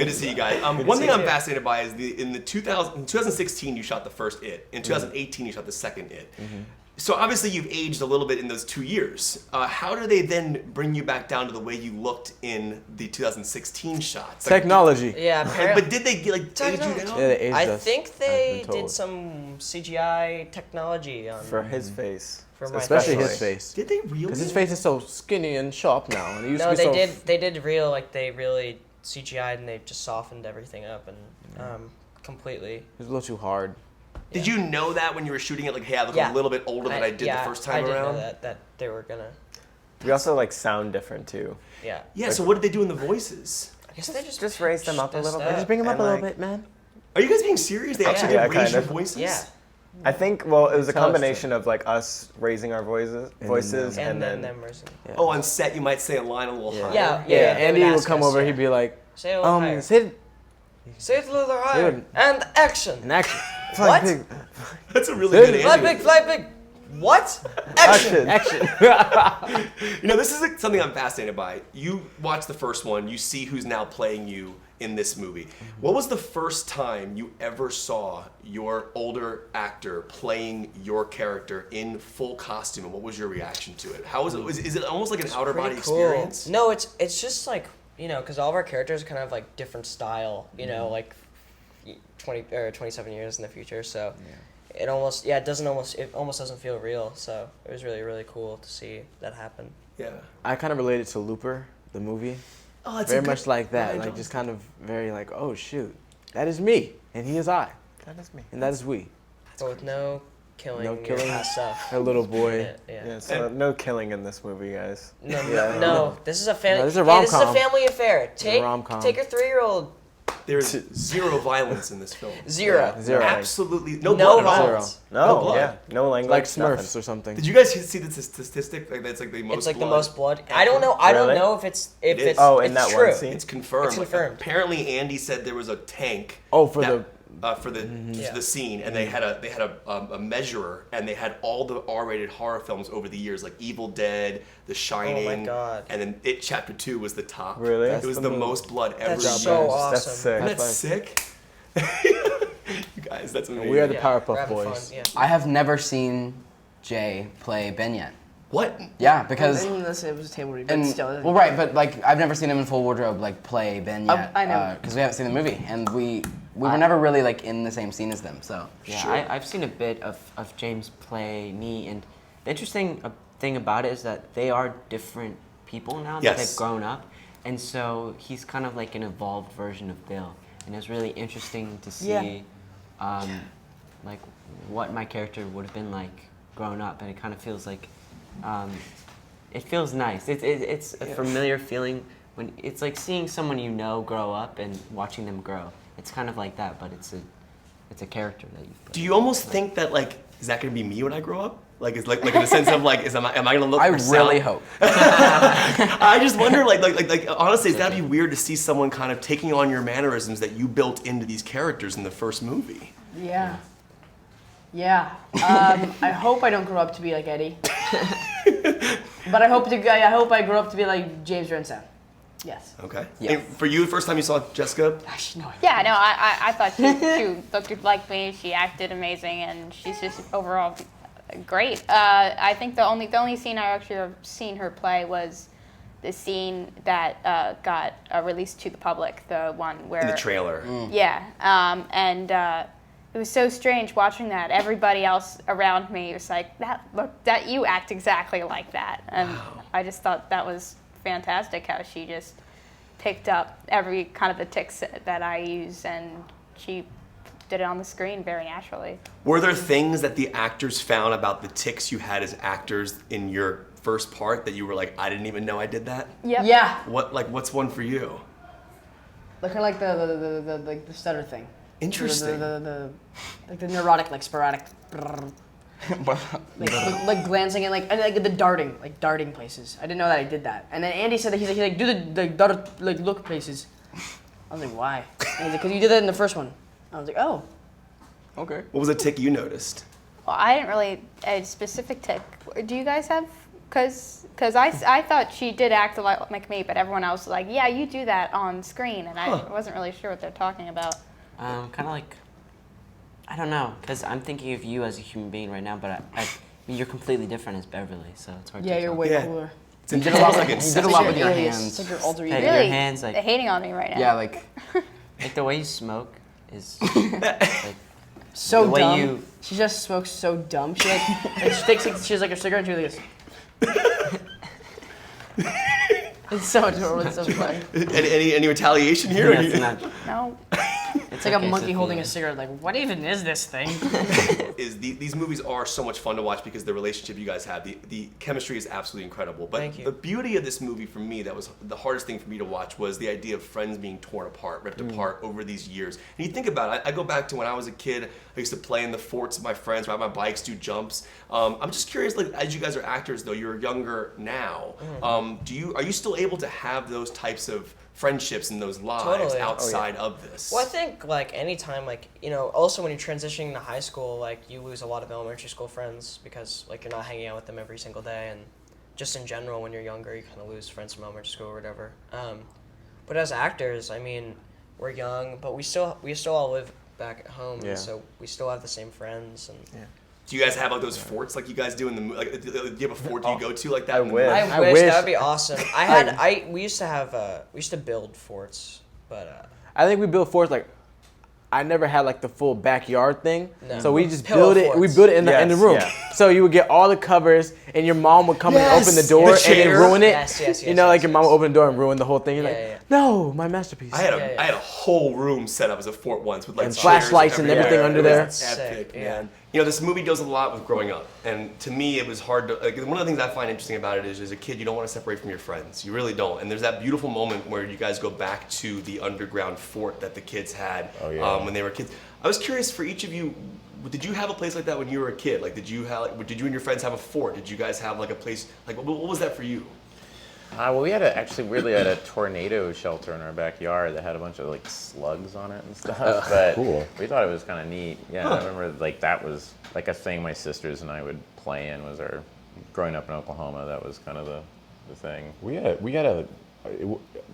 Good to see you guys. One thing I'm fascinated by is in 2016 you shot the first It. In 2018 you shot the second It. So obviously you've aged a little bit in those 2 years. How do they then bring you back down to the way you looked in the 2016 shots? Technology. Yeah, but did they age you down? Yeah, they aged I us, think they I've been told. did some CGI technology on For his face. for my Especially face. his face. Did they really? Because his face is so skinny and sharp now. And it used No, to be they so did. They did real like they really CGI'd and they just softened everything up and completely. It was a little too hard. Did you know that when you were shooting it? Like, hey, I look a little bit older than I did the first time around? I did know that they were gonna. We also like sound different too. Yeah. Yeah. So what did they do in the voices? I guess they Just raise them up a little bit. Just bring him up And, a little like, bit, man. Are you guys being serious? They actually Yeah, did raise kind your of. voices? Yeah. I think, well, it was a Tell us combination of like us raising our voices And then them raising. Yeah. Oh, on set you might say a line a little higher. Yeah. Yeah, Andy they would ask come us, over. yeah. He'd be like, Say it a little higher. Sid, Say it a little higher. Dude. And action. in action. What? Big. That's a really Sid, good Fly Andy. big, fly big. What? Action. Action. You know, this is something I'm fascinated by. You watch the first one, you see who's now playing you in this movie. What was the first time you ever saw your older actor playing your character in full costume, and what was your reaction to it? How was it? Is it almost like an outer body experience? No, it's just like, you know, because all of our characters kind of have like different style, you know, like 20 or 27 years in the future. So it almost it almost doesn't feel real. So it was really, really cool to see that happen. Yeah. I kind of related to Looper, the movie. Oh, it's Very much like that. Like just kind of very like, oh shoot, that is me, and he is I, That is me. and that is we. But with no killing, No killing. your stuff. A little boy. Yeah, so no killing in this movie, guys. No, this is a family. No, this is a This is a rom-com. family affair. Take rom-com. take your 3-year-old. There's zero violence in this film. Zero. Yeah, zero. Absolutely no No blood at all. violence. No, blood. yeah, no language. Like Smurfs nothing. or something. Did you guys see the statistic? Like that's like the most. It's like blood the most blood. I don't know. I don't Really? know if it's is. it's Oh, in it's that true. one scene? It's confirmed. It's Like, confirmed. apparently, Andy said there was a tank. Oh, for Yeah. the scene, and they had a measurer, and they had all the R-rated horror films over the years, like Evil Dead, The Shining, God. and then It Chapter 2 was the top. Really? It That's was the the move. most blood ever That's used. so That's awesome. sick. Isn't that High five. sick? You guys, that's amazing. We are the Yeah, Powerpuff we're having Boys. fun, yeah. I have never seen Jay play Ben yet. What? Yeah, because Unless it was a table read, but and still. well, right, but like I've never seen him in full wardrobe like play Ben yet. I know. Because we haven't seen the movie, and we were never really like in the same scene as them. So Yeah, Sure. I've seen a bit of James play me, and the interesting thing about it is that they are different people now that Yes. they've grown up, and so he's kind of like an evolved version of Bill, and it's really interesting to see, like what my character would have been like growing up, and it kind of feels like, it feels nice. It's a familiar feeling when it's like seeing someone you know grow up and watching them grow. It's kind of like that, but it's a character that you've put. Do you almost think that like is that gonna be me when I grow up? Like it's like in the sense of like am I gonna look? I for really Sal? hope. I just wonder like honestly, it's gotta be weird to see someone kind of taking on your mannerisms that you built into these characters in the first movie. Yeah. Yeah. I hope I don't grow up to be like Eddie. But I hope I grow up to be like James Ransone. Yes. Okay. Yeah. And for you, the first time you saw Jessica, No. Yeah, no, I thought she looked like me. She acted amazing, and she's just overall great. I think the only scene I actually have seen her play was the scene that got released to the public, the one where in the trailer. Yeah, and it was so strange watching that. Everybody else around me was like, "That you act exactly like that," and I just thought that was fantastic how she just picked up every kind of the tics that I use, and she did it on the screen very naturally. Were there things that the actors found about the tics you had as actors in your first part that you were like, I didn't even know I did that? Yep. Yeah. What's one for you? Like kind of like the stutter thing. Interesting. Like the neurotic, like sporadic. like glancing and like the darting places. I didn't know that I did that. And then Andy said that he's like do the dart like look places. I was like, why? And he's like, because you did that in the first one. I was like, oh. Okay. What was a tic you noticed? Well, I didn't really a specific tic. Do you guys have Cause I thought she did act a lot like me, but everyone else was like, yeah, you do that on screen, and I wasn't really sure what they're talking about. Kind of like, I don't know, because I'm thinking of you as a human being right now, but I mean, you're completely different as Beverly, so it's hard to Yeah, tell. you're way Yeah. cooler. You did a lot with You did a lot with your Alias. hands. It's like your alter Hey, ego. your Really, hands, like- they're hating on me right now. Yeah, like Like the way you smoke is like So the way dumb. you- She just smokes so dumb. She like she takes she has like a cigarette and she like this. It's so adorable. It's so funny. Any retaliation here? that's not. No. It's like a okay, monkey Sophia. holding a cigarette. Like, what even is this thing? These movies are so much fun to watch because the relationship you guys have, the chemistry is absolutely incredible. But Thank you. the beauty of this movie for me, that was the hardest thing for me to watch, was the idea of friends being torn apart, ripped apart over these years. And you think about it, I go back to when I was a kid, I used to play in the forts with my friends, ride my bikes, do jumps. I'm just curious, like, as you guys are actors though, you're younger now, are you still able to have those types of friendships and those lives Totally. outside of this? Well, I think like anytime, like also when you're transitioning to high school, like you lose a lot of elementary school friends because like you're not hanging out with them every single day, and just in general when you're younger, you kind of lose friends from elementary school or whatever. But as actors, I mean, we're young, but we still all live back at home, Yeah. and so we still have the same friends. And Do you guys have like those forts like you guys do in the like? Do you have a fort you go to like that? I in the wish. movie? I I wish wish- that would be awesome. We used to build forts, but I think we built forts like I never had like the full backyard thing, No. so we just Pillow built it. We forts. built it in the Yes, room. yeah. So you would get all the covers, and your mom would come and open the Yes! door The and then chair. ruin it. Yes, You know, like yes, your mom yes. would open the door and ruin the whole thing. You're Yeah, like, yeah. no, my masterpiece. I had Yeah, yeah. I had a whole room set up as a fort once with like And chairs flashlights and everywhere. everything under It was there. Epic, Sick, yeah. man. You know, this movie does a lot with growing up, and to me, it was hard to. Like, one of the things I find interesting about it is, as a kid, you don't want to separate from your friends. You really don't. And there's that beautiful moment where you guys go back to the underground fort that the kids had when they were kids. I was curious for each of you. Did you have a place like that when you were a kid? Like, did you and your friends have a fort? Did you guys have like a place? Like, what was that for you? Well, we had weirdly had a tornado shelter in our backyard that had a bunch of like slugs on it and stuff. But cool. We thought it was kind of neat. Yeah, I remember like that was like a thing my sisters and I would play in. Was our growing up in Oklahoma, that was kind of the thing. We had a.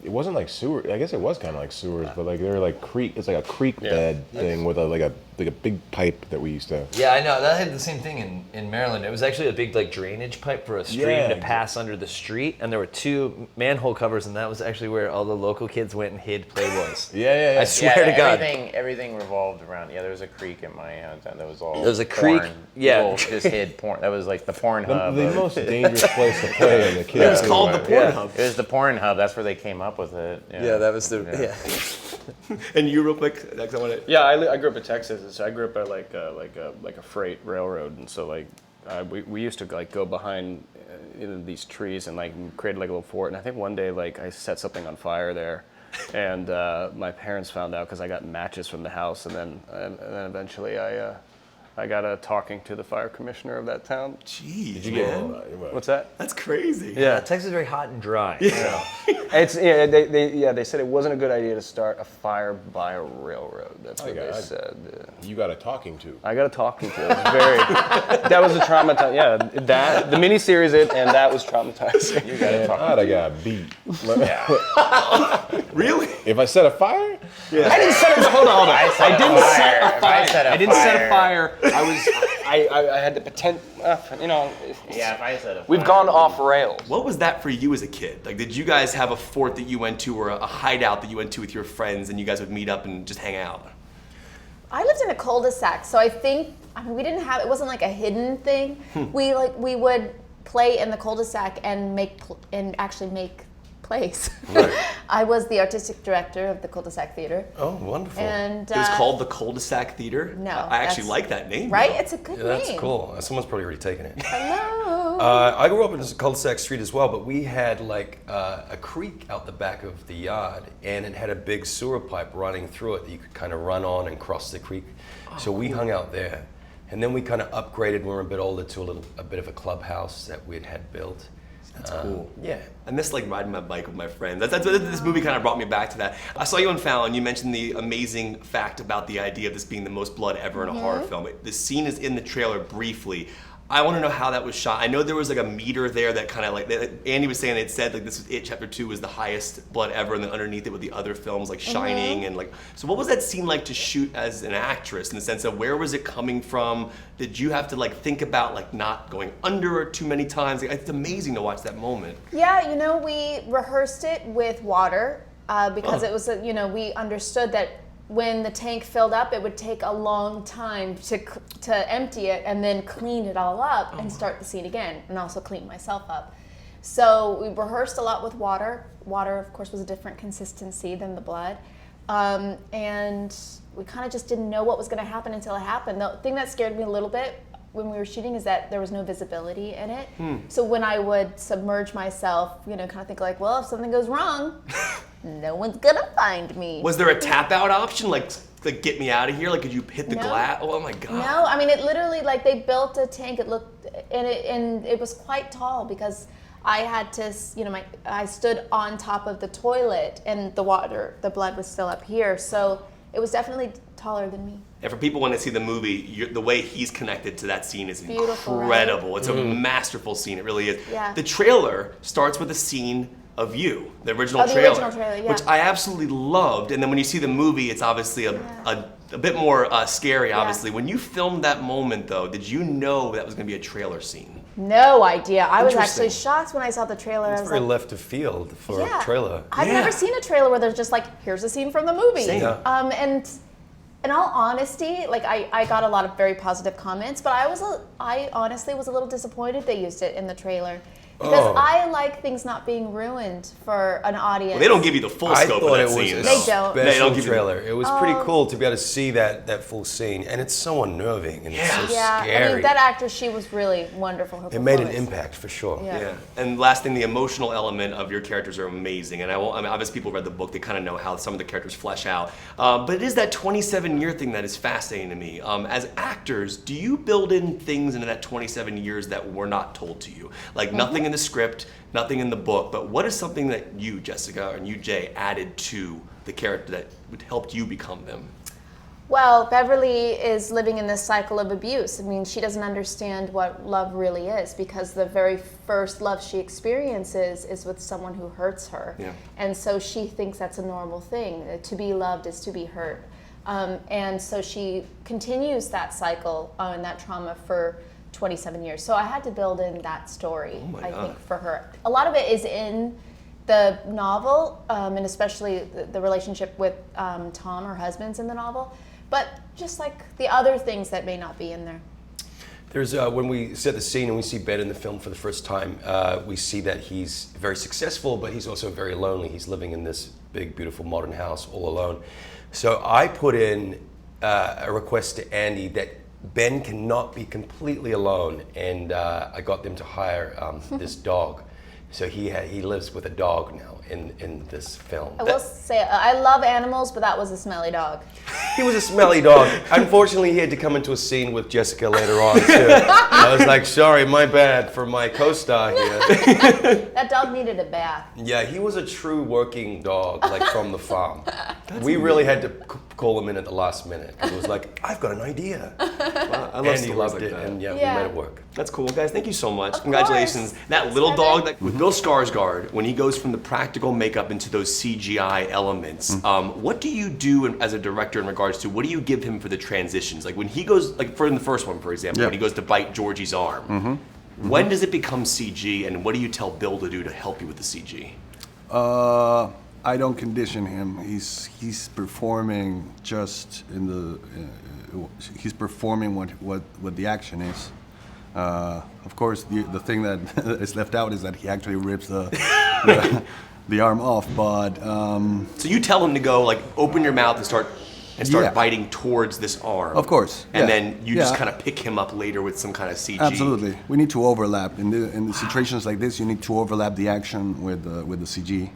It wasn't like sewer. I guess it was kind of like sewers, but like they were like creek. It's like a creek bed thing with a big pipe that we used to. Yeah, I know. That had the same thing in Maryland. It was actually a big like drainage pipe for a stream to pass under the street, and there were 2 manhole covers, and that was actually where all the local kids went and hid Playboys. Yeah. I swear to God. Everything revolved around. Yeah, there was a creek in my town that was all. There was a creek, porn. yeah. People just hid porn. That was like the porn hub. The most dangerous place to play in the kids. It was called the porn hub. It was the porn hub. That's where they came up with it. Yeah, that was the And you, real quick, next I want to. Yeah, I grew up in Texas, and so I grew up at like a freight railroad, and so like we used to like go behind these trees and like create like a little fort. And I think one day like I set something on fire there, and my parents found out because I got matches from the house, and then eventually I got a talking to the fire commissioner of that town. Jeez, Did you get man. What's that? That's crazy. Yeah. Texas is very hot and dry. Yeah. They said it wasn't a good idea to start a fire by a railroad. That's what they said. You got a talking to. I got a talking to. It was very. That was a traumatizing. Yeah, that the miniseries and that was traumatizing. You got to talk. I got beat. Really? If I set a fire? I didn't set a hold on. I didn't set a fire. I didn't set a fire. I had to pretend. Yeah, if I said a fire. We've gone off rails. What was that for you as a kid? Like, did you guys have a fort that you went to or a hideout that you went to with your friends and you guys would meet up and just hang out? I lived in a cul-de-sac, so I think we didn't have. It wasn't like a hidden thing. We would play in the cul-de-sac and actually make plays. Right. I was the artistic director of the cul-de-sac theater. Oh, wonderful. And It was called the Cul-de-Sac Theater? No, I actually that's- like that name. Right? though. It's a good Yeah, name. that's cool. Someone's probably already taken it. Hello. I grew up in a cul-de-sac street as well, but we had like a creek out the back of the yard, and it had a big sewer pipe running through it that you could kind of run on and cross the creek. So we hung out there, and then we kind of upgraded when we were a bit older to a bit of a clubhouse that we'd had built. That's cool. Yeah. I miss like riding my bike with my friends. This movie kind of brought me back to that. I saw you on Fallon. You mentioned the amazing fact about the idea of this being the most blood ever in a horror film. The scene is in the trailer briefly. I want to know how that was shot. I know there was like a meter there that kind of like Andy was saying. It said like this was it. Chapter 2 was the highest blood ever, and then underneath it with the other films like Shining and like. So what was that scene like to shoot as an actress in the sense of where was it coming from? Did you have to like think about like not going under too many times? Like, it's amazing to watch that moment. Yeah, you know, we rehearsed it with water because it was you know, we understood that when the tank filled up, it would take a long time to empty it and then clean it all up and start the scene again, and also clean myself up. So we rehearsed a lot with water. Water, of course, was a different consistency than the blood. And we kind of just didn't know what was going to happen until it happened. The thing that scared me a little bit when we were shooting is that there was no visibility in it. So when I would submerge myself, you know, kind of think like, well, if something goes wrong, no one's gonna find me. Was there a tap out option, like get me out of here? Like, could you hit the glass? Oh my god. No, I mean, it literally, like, they built a tank. It looked, and it was quite tall because I had to, you know, I stood on top of the toilet, and the blood was still up here, so it was definitely taller than me. And for people when they see the movie, the way he's connected to that scene is beautiful, incredible. Right? It's a masterful scene. It really is. Yeah. The trailer starts with a scene of you, the original trailer, yeah. which I absolutely loved. And then when you see the movie, it's obviously a bit more scary, obviously. When you filmed that moment, though, did you know that was going to be a trailer scene? No idea. I was actually shocked when I saw the trailer. It's I was very like, left of field for a trailer. I've never seen a trailer where there's just like, here's a scene from the movie. Same. And in all honesty, like I got a lot of very positive comments, but I honestly was a little disappointed they used it in the trailer. Because I like things not being ruined for an audience. Well, they don't give you the full scope of that scene. They don't. They don't give you trailer. It was pretty cool to be able to see that full scene, and it's so unnerving and it's so scary. I mean, that actress, she was really wonderful. It made an impact for sure. Yeah. And last thing, the emotional element of your characters are amazing. And I mean, obviously people read the book, they kind of know how some of the characters flesh out. But it is that 27-year thing that is fascinating to me. As actors, do you build in things into that 27 years that were not told to you? Like nothing in the script, nothing in the book, but what is something that you, Jessica, and you, Jay, added to the character that would help you become them? Well, Beverly is living in this cycle of abuse. I mean, she doesn't understand what love really is because the very first love she experiences is with someone who hurts her. Yeah. And so she thinks that's a normal thing. To be loved is to be hurt. And so she continues that cycle and that trauma for 27 years. So I had to build in that story, I think, for her. A lot of it is in the novel, and especially the relationship with Tom, her husband's in the novel, but just like the other things that may not be in there. There's when we set the scene and we see Ben in the film for the first time, we see that he's very successful, but he's also very lonely. He's living in this big, beautiful modern house all alone. So I put in a request to Andy that Ben cannot be completely alone, and I got them to hire this dog. So he lives with a dog now in this film. I will say, I love animals, but that was a smelly dog. He was a smelly dog. Unfortunately, he had to come into a scene with Jessica later on, too. I was like, sorry, my bad for my co-star here. That dog needed a bath. Yeah, he was a true working dog, like from the farm. We really had to call him in at the last minute. It was like, I've got an idea. Wow, I love and he loved like it, that. and we made it work. That's cool, guys. Thank you so much. Of Congratulations. course. That Thanks, little Kevin. dog, with Bill Skarsgård, when he goes from the practical makeup into those CGI elements, what do you do as a director in regards to, what do you give him for the transitions? Like when he goes, like in the first one, for example, when he goes to bite Georgie's arm, when does it become CG, and what do you tell Bill to do to help you with the CG? I don't condition him. He's performing just in the. He's performing what the action is. Of course, the thing that is left out is that he actually rips the arm off. But so you tell him to go like open your mouth and start biting towards this arm. Of course. And then you just kind of pick him up later with some kind of CG. Absolutely. We need to overlap in the situations like this. You need to overlap the action with the CG.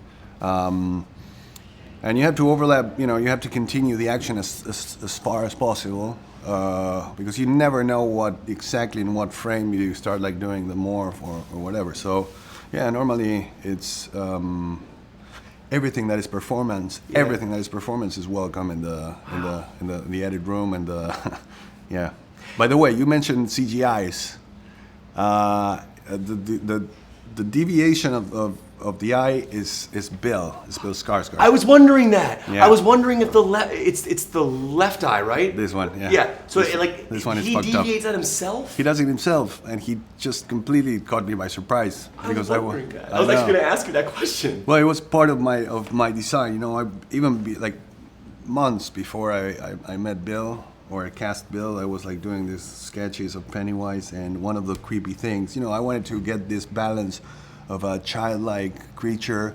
And you have to overlap, you have to continue the action as far as possible, because you never know exactly in what frame you start like doing the morph or whatever. So, yeah, normally it's everything that is performance. Yeah. Everything that is performance is welcome in the edit room and the yeah. By the way, you mentioned CGIs. The deviation of the eye is Bill. It's Bill Skarsgård. I was wondering that. Yeah. I was wondering if it's the left eye, right? This one, yeah. Yeah. So this one is he fucked up. deviates that himself. He does it himself, and he just completely caught me by surprise. I was wondering that. I was know. actually going to ask you that question. Well, it was part of my design. You know, like months before I met Bill or I cast Bill, I was like doing these sketches of Pennywise, and one of the creepy things, you know, I wanted to get this balance of a childlike creature,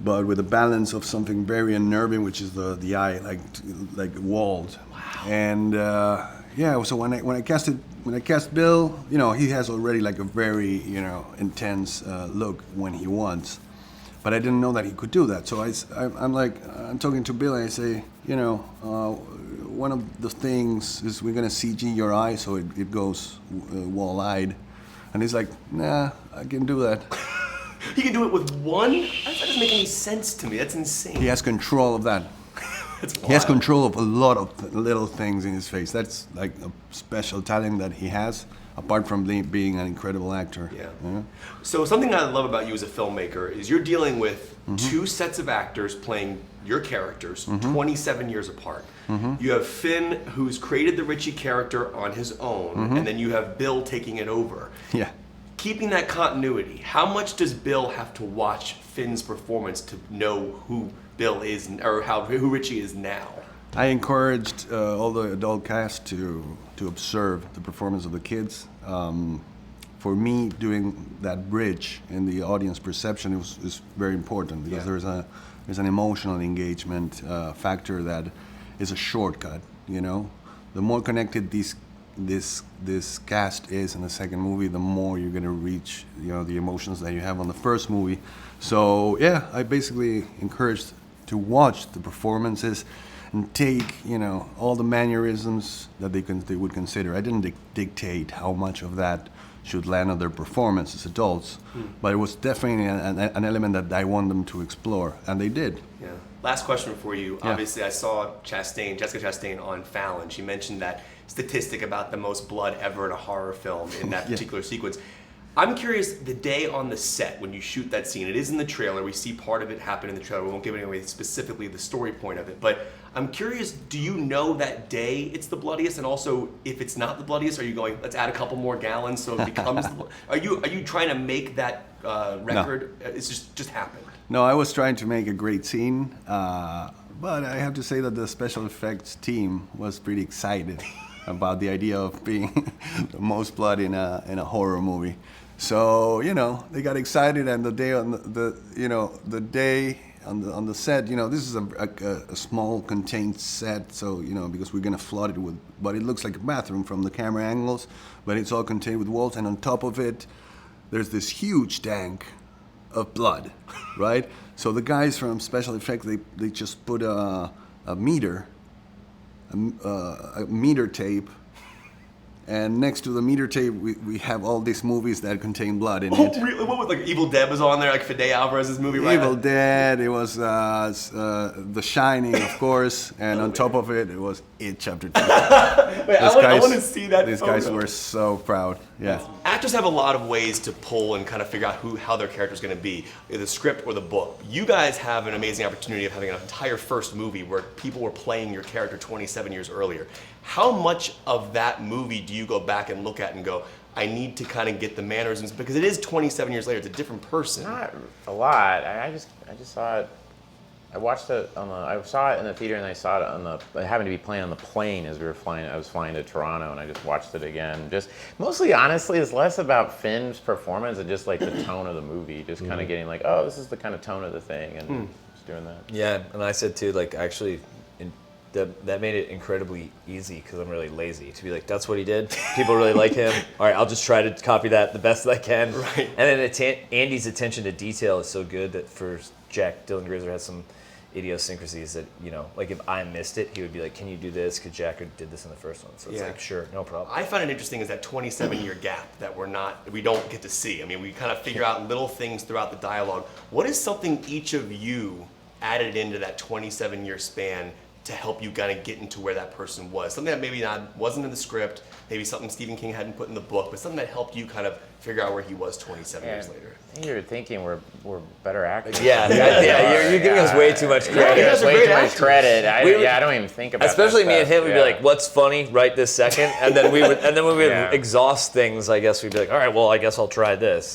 but with a balance of something very unnerving, which is the eye, like walled. Wow. And yeah, so when I cast Bill, you know, he has already like a very, you know, intense look when he wants. But I didn't know that he could do that. So I'm talking to Bill and I say, you know, one of the things is we're gonna CG your eye so it goes wall-eyed. And he's like, nah, I can do that. He can do it with one? That doesn't make any sense to me. That's insane. He has control of that. That's wild. He has control of a lot of little things in his face. That's like a special talent that he has, apart from being an incredible actor. Yeah. You know? So something I love about you as a filmmaker is you're dealing with two sets of actors playing your characters 27 years apart. You have Finn, who's created the Richie character on his own, and then you have Bill taking it over. Yeah. Keeping that continuity, how much does Bill have to watch Finn's performance to know who Bill is, or who Richie is now? I encouraged all the adult cast to observe the performance of the kids. For me, doing that bridge in the audience perception is very important because there's an emotional engagement factor that is a shortcut. You know, the more connected this cast is in the second movie, the more you're gonna reach, you know, the emotions that you have on the first movie. So yeah, I basically encouraged to watch the performances and take, you know, all the mannerisms that they would consider. I didn't dictate how much of that should land on their performance as adults, but it was definitely an element that I want them to explore, and they did. Yeah. Last question for you. Yeah. Obviously, I saw Chastain, Jessica Chastain on Fallon. She mentioned that statistic about the most blood ever in a horror film in that particular sequence. I'm curious, the day on the set when you shoot that scene, it is in the trailer, we see part of it happen in the trailer, we won't give away specifically the story point of it, but I'm curious, do you know that day it's the bloodiest, and also if it's not the bloodiest, are you going, let's add a couple more gallons so it becomes the are you trying to make that record? No. It's just happened? No, I was trying to make a great scene, but I have to say that the special effects team was pretty excited about the idea of being the most blood in a horror movie. So, you know, they got excited, and the day on the day on the set, you know, this is a small contained set, so, you know, because we're gonna flood it with, but it looks like a bathroom from the camera angles, but it's all contained with walls, and on top of it, there's this huge tank of blood, right? So the guys from special effects, they just put a meter tape. And next to the meter tape, we have all these movies that contain blood in it. Oh, really? What was, like, Evil Dead was on there, like Fede Alvarez's movie, right? Evil Dead, it was The Shining, of course, and on top of it, it was It Chapter 2. Wait, I want to see that These photo. guys were so proud, yeah. Actors have a lot of ways to pull and kind of figure out how their character's going to be, the script or the book. You guys have an amazing opportunity of having an entire first movie where people were playing your character 27 years earlier. How much of that movie do you go back and look at and go, I need to kind of get the mannerisms, because it is 27 years later, it's a different person. Not a lot. I just saw it. I watched it I saw it in the theater, and I saw it I happened to be playing on the plane as we were flying. I was flying to Toronto, and I just watched it again. Just mostly, honestly, it's less about Finn's performance and just like the tone of the movie. Just kind of getting like, oh, this is the kind of tone of the thing, and just doing that. Yeah, and I said too, like, actually, that made it incredibly easy because I'm really lazy to be like, that's what he did. People really like him. All right, I'll just try to copy that the best that I can. Right. And then Andy's attention to detail is so good that for Jack, Dylan Grazer has some idiosyncrasies that, you know, like if I missed it, he would be like, can you do this? Because Jack did this in the first one. So it's like, sure, no problem. I find it interesting is that 27-year gap that we don't get to see. I mean, we kind of figure out little things throughout the dialogue. What is something each of you added into that 27-year span to help you kind of get into where that person was? Something that maybe wasn't in the script, maybe something Stephen King hadn't put in the book, but something that helped you kind of figure out where he was 27 years later. I think you're thinking we're better actors. Yeah, you're giving us way too much credit. You're giving us way too much credit. I don't even think about especially that me and stuff. him. We'd be like, "What's funny right this second?" And then when we would exhaust things, I guess we'd be like, "All right, well, I guess I'll try this."